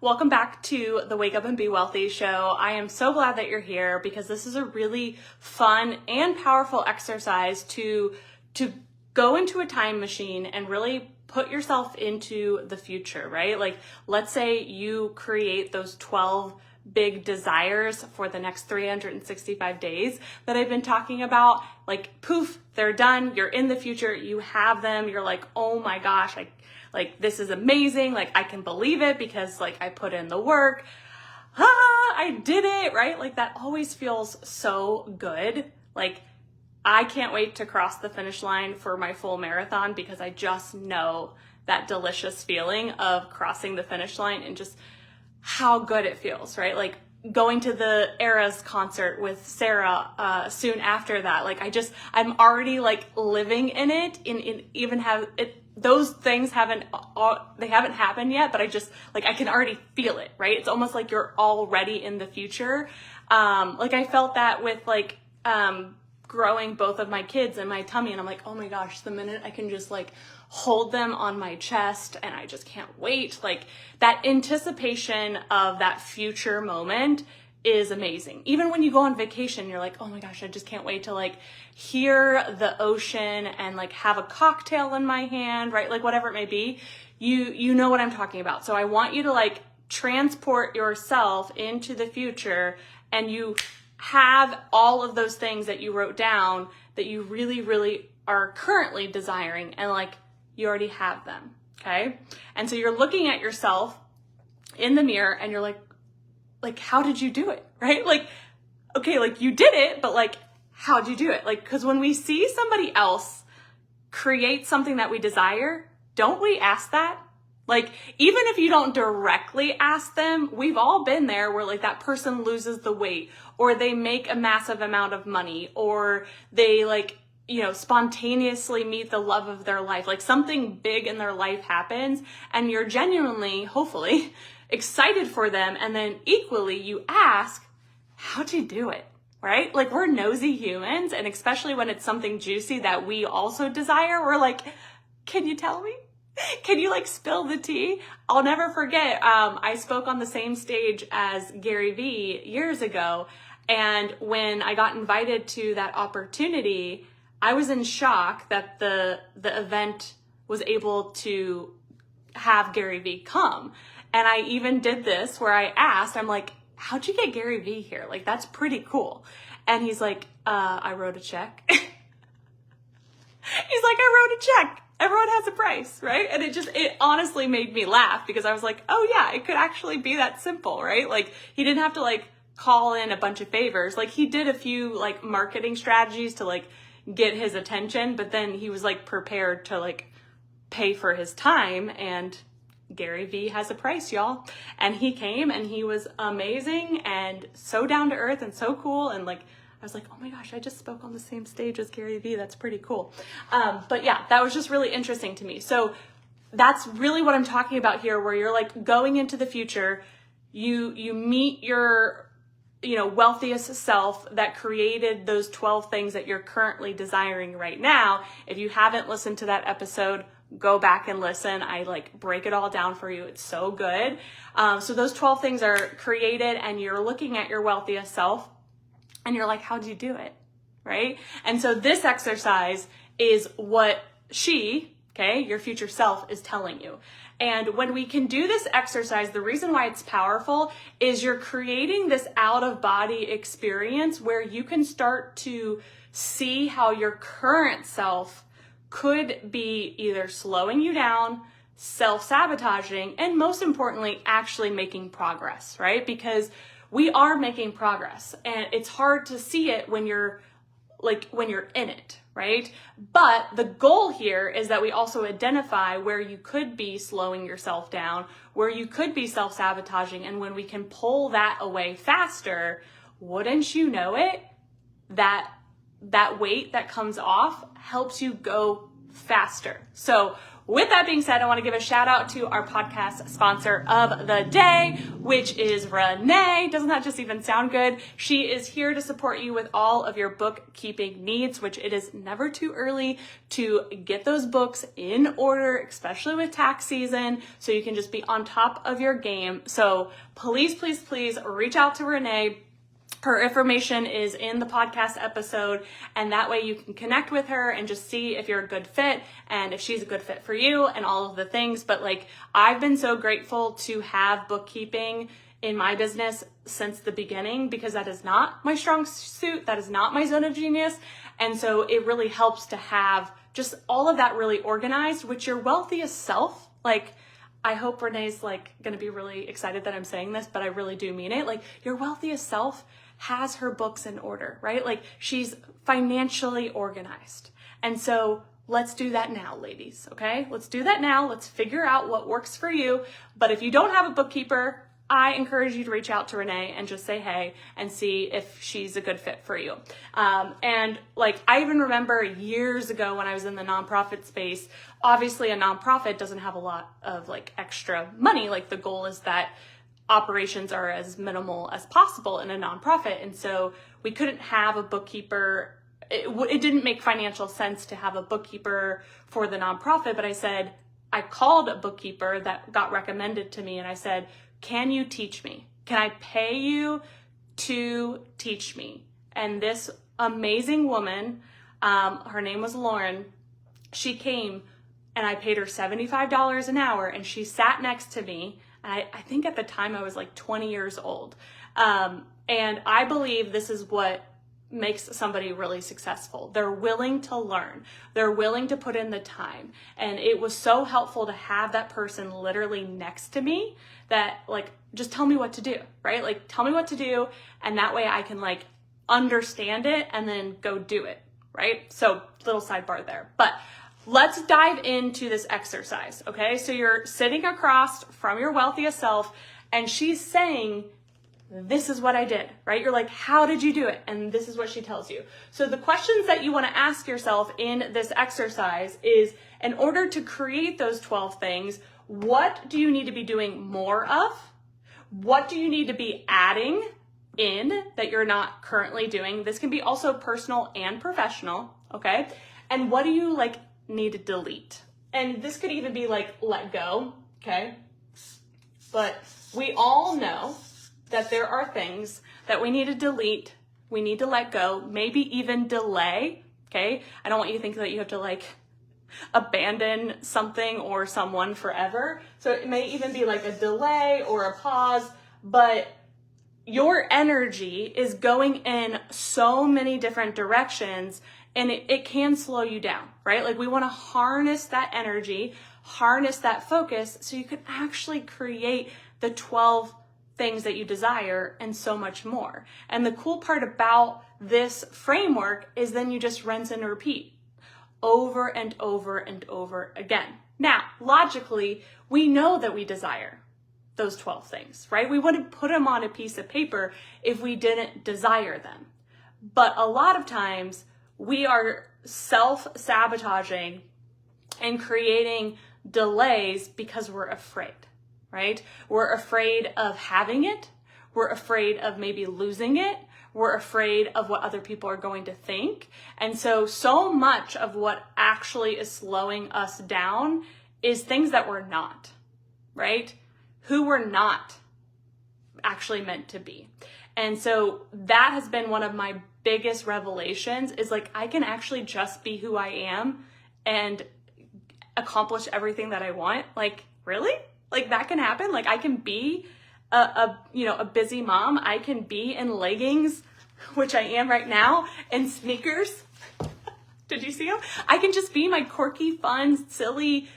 Welcome back to the Wake Up and Be Wealthy show. I am so glad that you're here because this is a really fun and powerful exercise to go into a time machine and really put yourself into the future, right? Like, let's say you create those 12 big desires for the next 365 days that I've been talking about. Like, poof, they're done. You're in the future. You have them. You're like, oh my gosh, like this is amazing. Like, I can believe it because like I put in the work. I did it, right? Like, that always feels so good. Like, I can't wait to cross the finish line for my full marathon because I just know that delicious feeling of crossing the finish line and just how good it feels, right? Like going to the Eras concert with Sarah soon after that. Like, I'm already like living in it, in even have it. Those things haven't happened yet, but I can already feel it, right? It's almost like you're already in the future. Like, I felt that with growing both of my kids in my tummy, and I'm like, oh my gosh, the minute I can just like hold them on my chest, and I just can't wait. Like, that anticipation of that future moment is amazing. Even when you go on vacation, you're like, oh my gosh, I just can't wait to like hear the ocean and like have a cocktail in my hand, right? Like, whatever it may be, you know what I'm talking about. So I want you to like transport yourself into the future, and you have all of those things that you wrote down that you really, really are currently desiring, and like you already have them, okay? And so you're looking at yourself in the mirror and you're like, how did you do it, right? Like, okay, like you did it, but like, how'd you do it? Like, because when we see somebody else create something that we desire, don't we ask that? Like, even if you don't directly ask them, we've all been there where like that person loses the weight, or they make a massive amount of money, or they like, spontaneously meet the love of their life. Like, something big in their life happens and you're genuinely, hopefully, excited for them. And then equally you ask, how'd you do it? Right? Like, we're nosy humans. And especially when it's something juicy that we also desire, we're like, can you tell me? Can you like spill the tea? I'll never forget. I spoke on the same stage as Gary Vee years ago. And when I got invited to that opportunity, I was in shock that the event was able to have Gary Vee come. And I even did this where I asked, I'm like, how'd you get Gary Vee here? Like, that's pretty cool. And he's like, I wrote a check. He's like, I wrote a check. Everyone has a price, right? And it honestly made me laugh because I was like, oh yeah, it could actually be that simple, right? Like, he didn't have to like call in a bunch of favors. Like, he did a few like marketing strategies to like get his attention, but then he was like prepared to like pay for his time, and Gary Vee has a price, y'all. And he came and he was amazing and so down to earth and so cool. And like, I was like, oh my gosh, I just spoke on the same stage as Gary Vee. That's pretty cool. But yeah, that was just really interesting to me. So that's really what I'm talking about here, where you're like going into the future, you meet your, wealthiest self that created those 12 things that you're currently desiring right now. If you haven't listened to that episode, go back and listen. I like break it all down for you. It's so good. So those 12 things are created, and you're looking at your wealthiest self and you're like, how'd you do it? Right? And so this exercise is what your future self is telling you. And when we can do this exercise, the reason why it's powerful is you're creating this out of body experience where you can start to see how your current self could be either slowing you down, self-sabotaging, and most importantly, actually making progress, right? Because we are making progress, and it's hard to see it when you're in it, right? But the goal here is that we also identify where you could be slowing yourself down, where you could be self-sabotaging, and when we can pull that away faster, wouldn't you know it, that weight that comes off helps you go faster. So with that being said, I want to give a shout out to our podcast sponsor of the day, which is Renee. Doesn't that just even sound good? She is here to support you with all of your bookkeeping needs, which it is never too early to get those books in order, especially with tax season, so you can just be on top of your game. So please, please, please reach out to Renee. Her information is in the podcast episode, and that way you can connect with her and just see if you're a good fit and if she's a good fit for you and all of the things. But like, I've been so grateful to have bookkeeping in my business since the beginning, because that is not my strong suit. That is not my zone of genius. And so it really helps to have just all of that really organized, which your wealthiest self, like, I hope Renee's like going to be really excited that I'm saying this, but I really do mean it. Like, your wealthiest self has her books in order, right? Like, she's financially organized. And so let's do that now, ladies, okay? Let's do that now. Let's figure out what works for you. But if you don't have a bookkeeper, I encourage you to reach out to Renee and just say hey and see if she's a good fit for you. And like, I even remember years ago when I was in the nonprofit space, obviously a nonprofit doesn't have a lot of like extra money. Like, the goal is that operations are as minimal as possible in a nonprofit. And so we couldn't have a bookkeeper. It didn't make financial sense to have a bookkeeper for the nonprofit, but I called a bookkeeper that got recommended to me, and I said, can you teach me? Can I pay you to teach me? And this amazing woman, her name was Lauren, she came and I paid her $75 an hour, and she sat next to me. And I think at the time I was like 20 years old. And I believe this is what makes somebody really successful. They're willing to learn. They're willing to put in the time. And it was so helpful to have that person literally next to me that, like, just tell me what to do, right? Like, tell me what to do. And that way I can like understand it and then go do it, right? So little sidebar there. But let's dive into this exercise, okay? So you're sitting across from your wealthiest self, and she's saying, this is what I did, right? You're like, how did you do it? And this is what she tells you. So the questions that you want to ask yourself in this exercise is, in order to create those 12 things, what do you need to be doing more of? What do you need to be adding in that you're not currently doing? This can be also personal and professional, okay? And what do you like need to delete? And this could even be like let go, okay? But we all know that there are things that we need to delete, we need to let go, maybe even delay, okay? I don't want you to think that you have to like abandon something or someone forever. So it may even be like a delay or a pause, but your energy is going in so many different directions, and it can slow you down, right? Like, we want to harness that energy, harness that focus, so you can actually create the 12 things that you desire and so much more. And the cool part about this framework is then you just rinse and repeat over and over and over again. Now, logically, we know that we desire those 12 things, right? We wouldn't put them on a piece of paper if we didn't desire them. But a lot of times we are self-sabotaging and creating delays because we're afraid, right? We're afraid of having it. We're afraid of maybe losing it. We're afraid of what other people are going to think. And so much of what actually is slowing us down is things that we're not, right? Who we're not actually meant to be. And so that has been one of my biggest revelations, is like, I can actually just be who I am and accomplish everything that I want. Like, really? Like, that can happen? Like, I can be a busy mom. I can be in leggings, which I am right now, and sneakers. Did you see them? I can just be my quirky, fun, silly,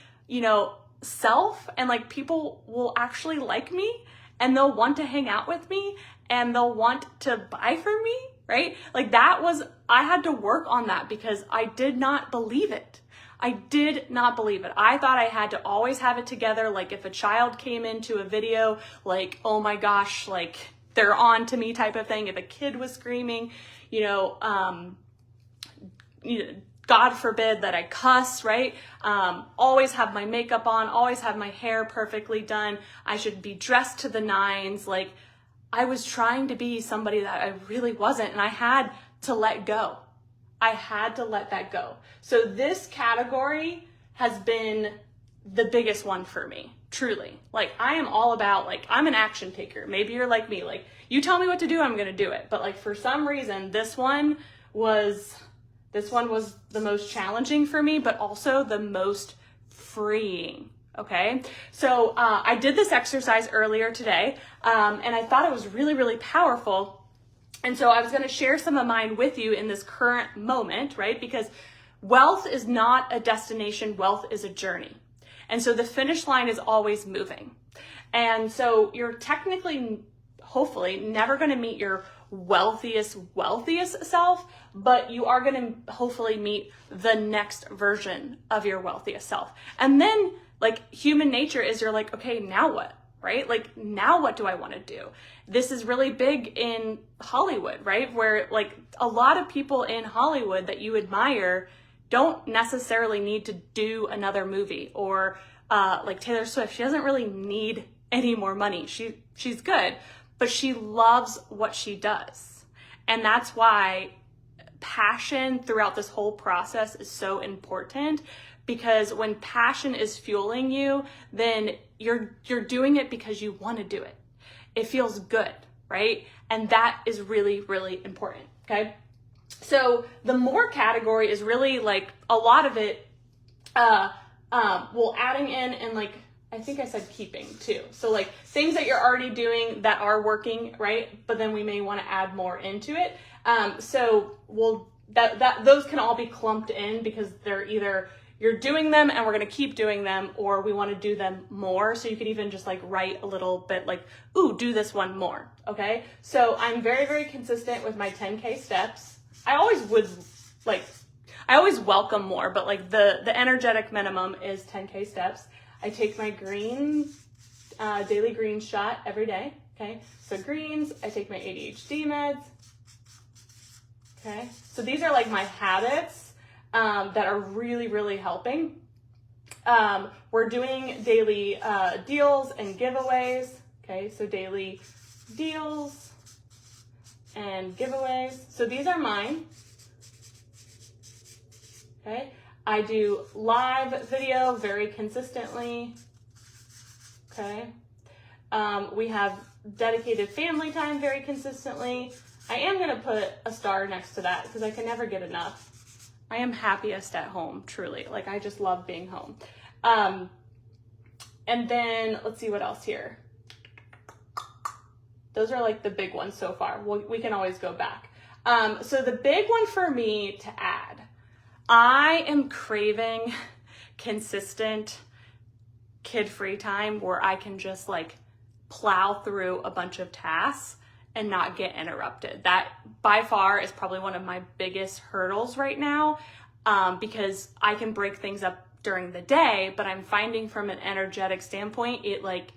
self, and like, people will actually like me, and they'll want to hang out with me, and they'll want to buy from me, right? Like, I had to work on that because I did not believe it. I did not believe it. I thought I had to always have it together. Like, if a child came into a video, like, oh my gosh, like, they're on to me type of thing. If a kid was screaming, God forbid that I cuss, right? Always have my makeup on, always have my hair perfectly done. I should be dressed to the nines. Like, I was trying to be somebody that I really wasn't, and I had to let go. I had to let that go. So this category has been the biggest one for me, truly. Like, I am all about, like, I'm an action taker. Maybe you're like me. Like, you tell me what to do, I'm going to do it. But like, for some reason, this one was the most challenging for me, but also the most freeing. Okay. So, I did this exercise earlier today, and I thought it was really, really powerful. And so I was going to share some of mine with you in this current moment, right? Because wealth is not a destination. Wealth is a journey. And so the finish line is always moving. And so you're technically, hopefully, never going to meet your wealthiest self, but you are going to hopefully meet the next version of your wealthiest self. And then, like, human nature is, you're like, okay, now what? Right? Like, now what do I want to do? This is really big in Hollywood, right? Where, like, a lot of people in Hollywood that you admire don't necessarily need to do another movie, or like Taylor Swift, she doesn't really need any more money. She's good, but she loves what she does. And that's why passion throughout this whole process is so important, because when passion is fueling you, then you're doing it because you want to do it. It feels good, right? And that is really, really important, okay? So the more category is really, like, a lot of it, well, adding in, and, like, I think I said keeping too. So, like, things that you're already doing that are working, right? But then we may want to add more into it. So those can all be clumped in, because they're either you're doing them and we're going to keep doing them, or we want to do them more. So you could even just, like, write a little bit like, ooh, do this one more. Okay. So I'm very, very consistent with my 10K steps. I always welcome more, but, like, the energetic minimum is 10K steps. I take my daily green shot every day. Okay. So greens, I take my ADHD meds. Okay. So these are, like, my habits that are really, really helping. We're doing daily deals and giveaways. Okay. So daily deals and giveaways. So these are mine. Okay. I do live video very consistently. Okay. We have dedicated family time very consistently. I am going to put a star next to that, because I can never get enough. I am happiest at home, truly. Like, I just love being home. And then let's see what else here. Those are, like, the big ones so far. We can always go back. So the big one for me to add, I am craving consistent kid-free time where I can just, like, plow through a bunch of tasks and not get interrupted. That by far is probably one of my biggest hurdles right now, because I can break things up during the day, but I'm finding from an energetic standpoint, it, like,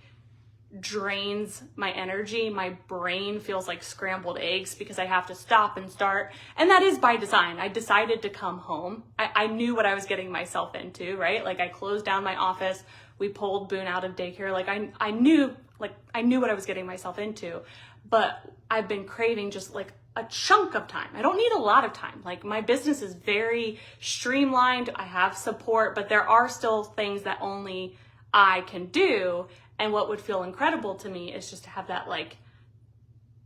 drains my energy. My brain feels like scrambled eggs because I have to stop and start. And that is by design. I decided to come home. I knew what I was getting myself into, right? Like, I closed down my office. We pulled Boone out of daycare. Like, I knew what I was getting myself into, but I've been craving just, like, a chunk of time. I don't need a lot of time. Like, my business is very streamlined. I have support, but there are still things that only I can do. And what would feel incredible to me is just to have that, like,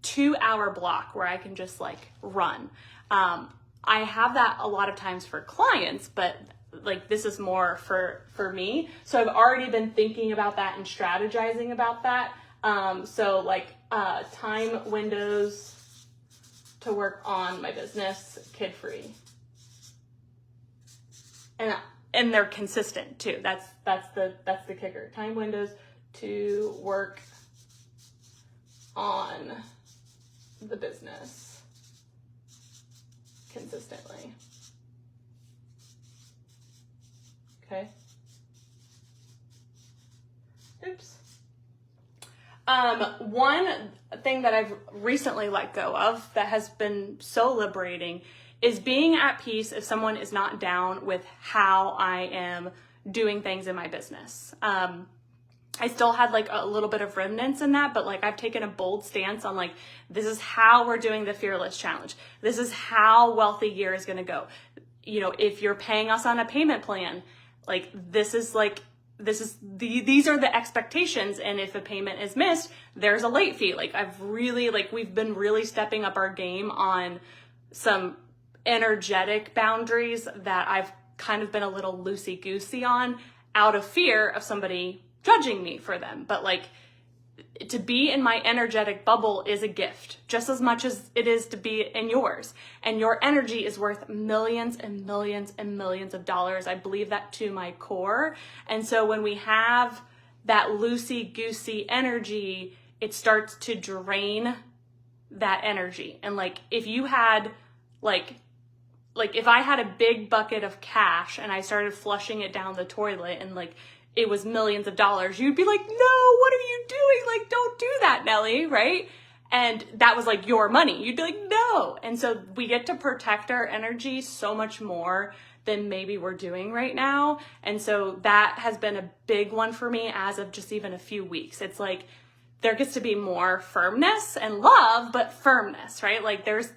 2-hour block where I can just, like, run. I have that a lot of times for clients, but, like, this is more for me. So I've already been thinking about that and strategizing about that. So, like, time windows to work on my business, kid-free. And they're consistent too. That's the kicker. Time windows to work on the business consistently. Okay. Oops. One thing that I've recently let go of that has been so liberating is being at peace if someone is not down with how I am doing things in my business. I still had like a little bit of remnants in that, but like I've taken a bold stance on like, this is how we're doing the Fearless Challenge. This is how Wealthy Year is going to go. You know, if you're paying us on a payment plan, like these are the expectations. And if a payment is missed, there's a late fee. Like we've been really stepping up our game on some energetic boundaries that I've kind of been a little loosey-goosey on out of fear of somebody judging me for them. But like, to be in my energetic bubble is a gift, just as much as it is to be in yours. And your energy is worth millions and millions and millions of dollars. I believe that to my core. And so when we have that loosey-goosey energy, it starts to drain that energy. And like, if you had like if I had a big bucket of cash and I started flushing it down the toilet and like it was millions of dollars, you'd be like, no, what are you doing? Like, don't do that, Nellie, right? And that was like your money. You'd be like, no. And so we get to protect our energy so much more than maybe we're doing right now. And so that has been a big one for me as of just even a few weeks. It's like, there gets to be more firmness and love, but firmness, right? Like there's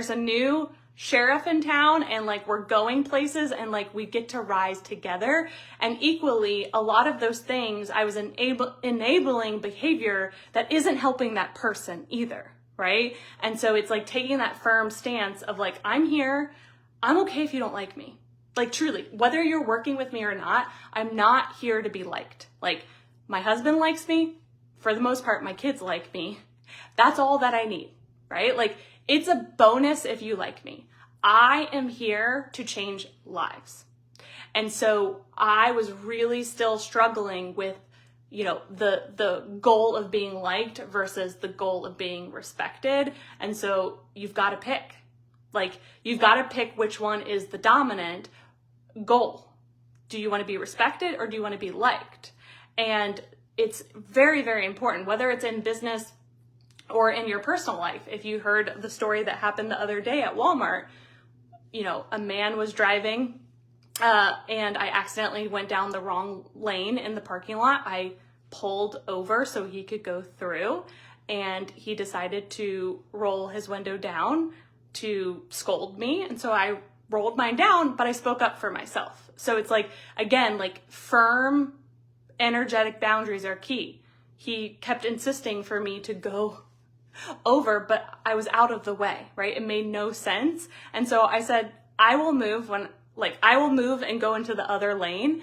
a new sheriff in town and like we're going places and like we get to rise together. And equally, a lot of those things I was enabling behavior that isn't helping that person either, right? And so it's like taking that firm stance of like, I'm here, I'm okay if you don't like me. Like truly, whether you're working with me or not, I'm not here to be liked. Like my husband likes me, for the most part, my kids like me. That's all that I need, right? Like it's a bonus if you like me. I am here to change lives. And so I was really still struggling with, you know, the goal of being liked versus the goal of being respected. And so you've got to pick. Like you've got to pick which one is the dominant goal. Do you want to be respected or do you want to be liked? And it's very, very important, whether it's in business or in your personal life. If you heard the story that happened the other day at Walmart, you know, a man was driving and I accidentally went down the wrong lane in the parking lot. I pulled over so he could go through and he decided to roll his window down to scold me. And so I rolled mine down, but I spoke up for myself. So it's like, again, like firm energetic boundaries are key. He kept insisting for me to go over, but I was out of the way, right? It made no sense. And so I said, I will move and go into the other lane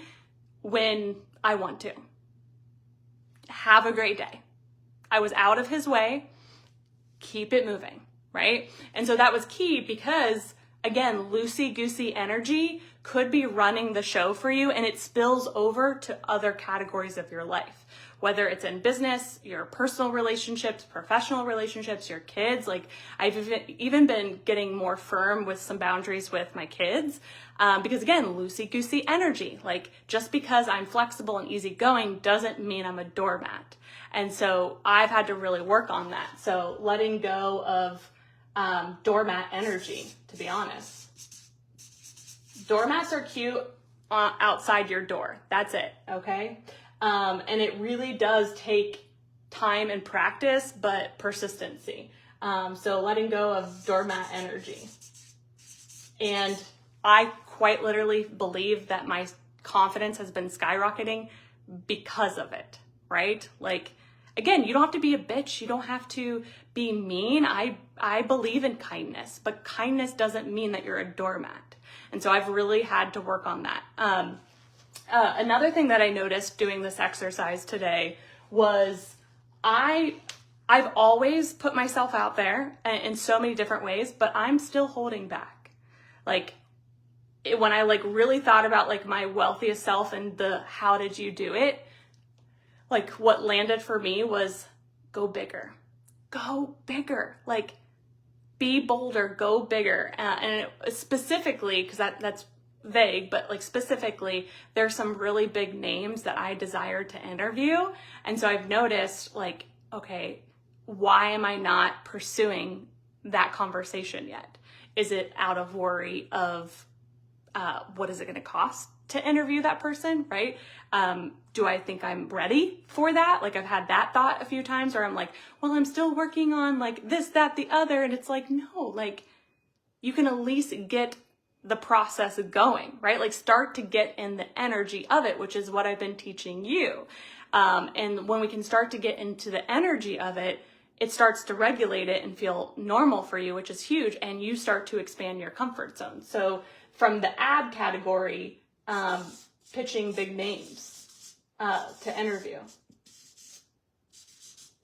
when I want to. Have a great day. I was out of his way. Keep it moving, right? And so that was key because, again, loosey-goosey energy could be running the show for you and it spills over to other categories of your life. Whether it's in business, your personal relationships, professional relationships, your kids. Like I've even been getting more firm with some boundaries with my kids because again, loosey-goosey energy. Like just because I'm flexible and easygoing doesn't mean I'm a doormat. And so I've had to really work on that. So letting go of doormat energy, to be honest. Doormats are cute outside your door. That's it, okay? And it really does take time and practice, but persistency. So letting go of doormat energy. And I quite literally believe that my confidence has been skyrocketing because of it, right? Like, again, you don't have to be a bitch. You don't have to be mean. I believe in kindness, but kindness doesn't mean that you're a doormat. And so I've really had to work on that. Another thing that I noticed doing this exercise today was I've always put myself out there in so many different ways, but I'm still holding back. Like when I like really thought about like my wealthiest self and the how did you do it, like what landed for me was go bigger, like be bolder, go bigger. And specifically, because that's vague, but like specifically, there's some really big names that I desire to interview. And so I've noticed like, okay, why am I not pursuing that conversation yet? Is it out of worry of what is it going to cost to interview that person, right? Do I think I'm ready for that? Like, I've had that thought a few times where I'm like, well, I'm still working on like this, that, the other. And it's like, no, like you can at least get the process going, right? Like start to get in the energy of it, which is what I've been teaching you. And when we can start to get into the energy of it, it starts to regulate it and feel normal for you, which is huge. And you start to expand your comfort zone. So from the ad category, pitching big names to interview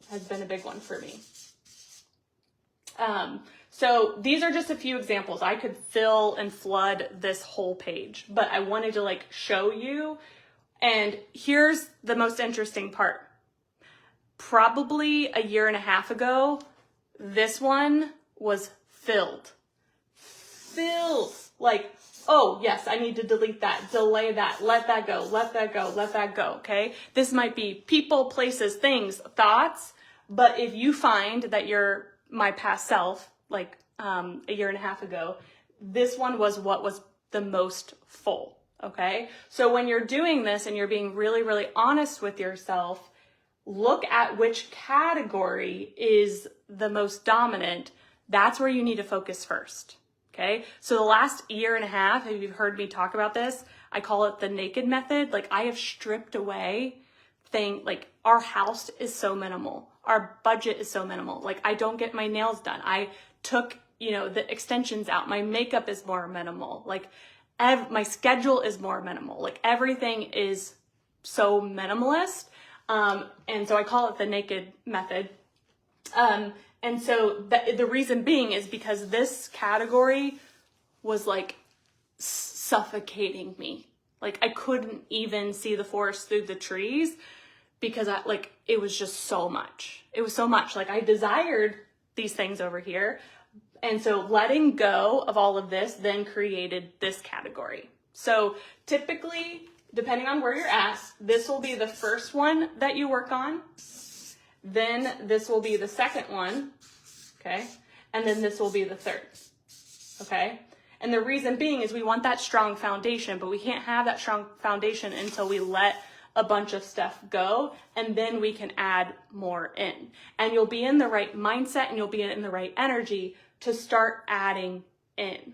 has been a big one for me. So these are just a few examples. I could fill and flood this whole page, but I wanted to like show you. And here's the most interesting part. Probably a year and a half ago, this one was filled. Like, oh yes, I need to delete that, delay that, let that go, let that go, let that go, okay? This might be people, places, things, thoughts, but if you find that you're my past self, like a year and a half ago, this one was what was the most full, okay? So when you're doing this and you're being really, really honest with yourself, look at which category is the most dominant. That's where you need to focus first. Okay, so the last year and a half, if you've heard me talk about this, I call it the naked method. Like I have stripped away like our house is so minimal. Our budget is so minimal. Like I don't get my nails done. I took, the extensions out. My makeup is more minimal. Like my schedule is more minimal. Like everything is so minimalist. And so I call it the naked method. And so the reason being is because this category was like suffocating me. Like I couldn't even see the forest through the trees because it was just so much. It was so much. Like I desired these things over here. And so letting go of all of this then created this category. So typically, depending on where you're at, this will be the first one that you work on. Then this will be the second one, okay? And then this will be the third, okay? And the reason being is we want that strong foundation, but we can't have that strong foundation until we let a bunch of stuff go, and then we can add more in. And you'll be in the right mindset and you'll be in the right energy to start adding in.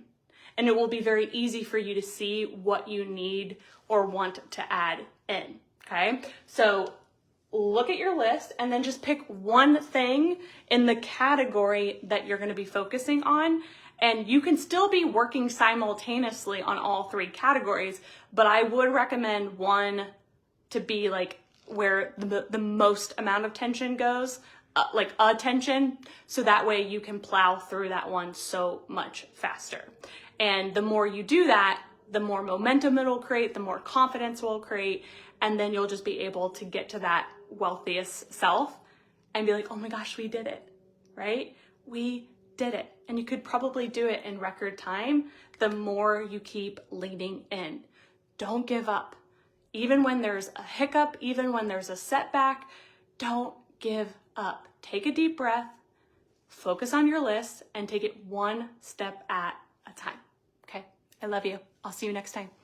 And it will be very easy for you to see what you need or want to add in, okay? So look at your list and then just pick one thing in the category that you're going to be focusing on. And you can still be working simultaneously on all three categories, but I would recommend one to be like where the most amount of tension goes, like attention. So that way you can plow through that one so much faster. And the more you do that, the more momentum it'll create, the more confidence will create. And then you'll just be able to get to that wealthiest self and be like, oh my gosh, we did it, right? We did it. And you could probably do it in record time the more you keep leaning in. Don't give up. Even when there's a hiccup, even when there's a setback, don't give up. Take a deep breath, focus on your list, and take it one step at a time. Okay? I love you. I'll see you next time.